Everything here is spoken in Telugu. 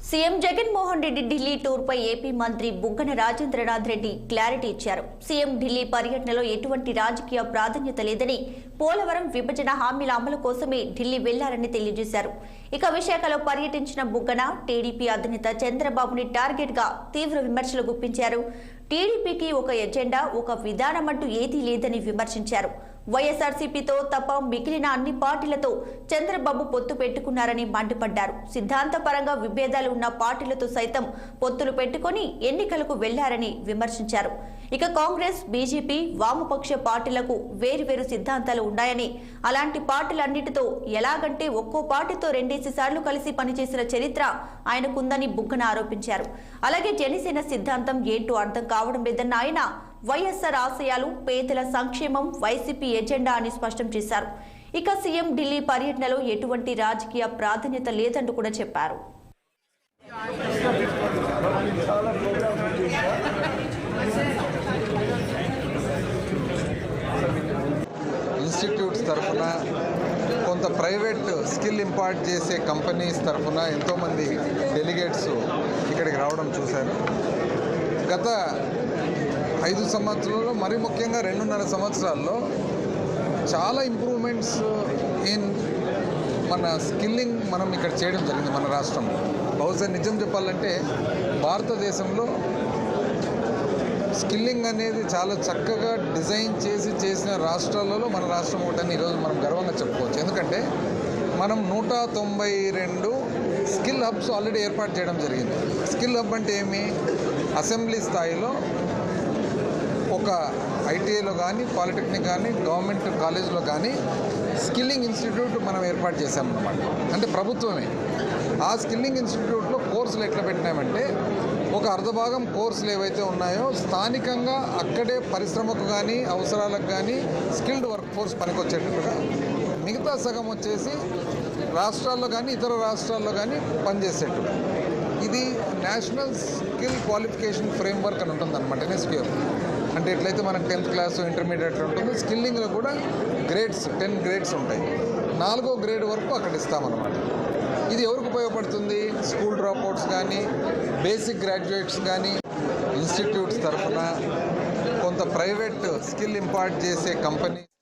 సీఎం జగన్మోహన్ రెడ్డి ఢిల్లీ టూర్పై ఏపీ మంత్రి బుగ్గన రాజేంద్రనాథ్ రెడ్డి క్లారిటీ ఇచ్చారు. సీఎం ఢిల్లీ పర్యటనలో ఎటువంటి రాజకీయ ప్రాధాన్యత లేదని, పోలవరం విభజన హామీల అమలు కోసమే ఢిల్లీ వెళ్లారని తెలియజేశారు. ఇక విశాఖలో పర్యటించిన బుగ్గన టీడీపీ అధినేత చంద్రబాబుని టార్గెట్ గా తీవ్ర విమర్శలు గుప్పించారు. టీడీపీకి ఒక ఎజెండా, ఒక విధానం అంటూ ఏదీ లేదని విమర్శించారు. వైఎస్ఆర్సీపీతో తప్ప మిగిలిన అన్ని పార్టీలతో చంద్రబాబు పొత్తు పెట్టుకున్నారని మండిపడ్డారు. సిద్ధాంతపరంగా విభేదాలు ఉన్న పార్టీలతో సైతం పొత్తులు పెట్టుకుని ఎన్నికలకు వెళ్లారని విమర్శించారు. ఇక కాంగ్రెస్, బీజేపీ, వామపక్ష పార్టీలకు వేరువేరు సిద్ధాంతాలు ఉన్నాయని, అలాంటి పార్టీలన్నిటితో ఎలాగంటే ఒక్కో పార్టీతో 2 సార్లు కలిసి పనిచేసిన చరిత్ర ఆయనకుందని బుగ్గన ఆరోపించారు. అలాగే జనసేన సిద్ధాంతం ఏంటో అర్థం కావడం లేదన్న ఆయన వైఎస్ఆర్ ఆశయాలు, పేదల సంక్షేమం వైసీపీ ఎజెండా అని స్పష్టం చేశారు. ఇక సీఎం ఢిల్లీ పర్యటనలో ఎటువంటి రాజకీయ ప్రాధాన్యత లేదంటూ కూడా చెప్పారు. ఇన్స్టిట్యూట్స్ తరఫున, కొంత ప్రైవేట్ స్కిల్ ఇంపార్ట్ చేసే కంపెనీస్ తరఫున ఎంతోమంది డెలిగేట్స్ ఇక్కడికి రావడం చూశారు. గత 5 సంవత్సరాల్లో, మరీ ముఖ్యంగా 2.5 సంవత్సరాల్లో చాలా ఇంప్రూవ్మెంట్స్ ఇన్ మన స్కిల్లింగ్ మనం ఇక్కడ చేయడం జరిగింది మన రాష్ట్రంలో. బహుశా నిజం చెప్పాలంటే భారతదేశంలో స్కిల్లింగ్ అనేది చాలా చక్కగా డిజైన్ చేసిన రాష్ట్రాలలో మన రాష్ట్రం ఒకటని ఈరోజు మనం గర్వంగా చెప్పుకోవచ్చు. ఎందుకంటే మనం 192 స్కిల్ హబ్స్ ఆల్రెడీ ఏర్పాటు చేయడం జరిగింది. స్కిల్ హబ్ అంటే ఏమి? అసెంబ్లీ స్థాయిలో ఒక ఐటీఐలో కానీ, పాలిటెక్నిక్ కానీ, గవర్నమెంట్ కాలేజ్లో కానీ స్కిల్లింగ్ ఇన్స్టిట్యూట్ మనం ఏర్పాటు చేశామన్నమాట. అంటే ప్రభుత్వమే ఆ స్కిల్లింగ్ ఇన్స్టిట్యూట్లో కోర్సులు ఎట్లా పెట్టినామంటే, ఒక అర్ధభాగం కోర్సులు ఏవైతే ఉన్నాయో స్థానికంగా అక్కడే పరిశ్రమకు కానీ, అవసరాలకు కానీ స్కిల్డ్ వర్క్ ఫోర్స్ పనికొచ్చేటట్టుగా, మిగతా సగం వచ్చేసి రాష్ట్రాల్లో కానీ ఇతర రాష్ట్రాల్లో కానీ పనిచేసేట్టుగా. ఇది నేషనల్ స్కిల్ క్వాలిఫికేషన్ ఫ్రేమ్వర్క్ అని ఉంటుందన్నమాట, ఎన్ఎస్క్యూఎఫ్. అంటే ఎట్లయితే మనకు 10th క్లాస్ ఇంటర్మీడియట్ ఉంటుందో, స్కిల్లింగ్లో కూడా గ్రేడ్స్ 10 గ్రేడ్స్ ఉంటాయి. 4వ గ్రేడ్ వరకు అక్కడ ఇస్తామన్నమాట. ఇది ఎవరికి ఉపయోగపడుతుంది? స్కూల్ డ్రాప్అవుట్స్ కానీ, బేసిక్ గ్రాడ్యుయేట్స్ కానీ. ఇన్స్టిట్యూట్స్ తరఫున, కొంత ప్రైవేట్ స్కిల్ ఇంపార్ట్ చేసే కంపెనీ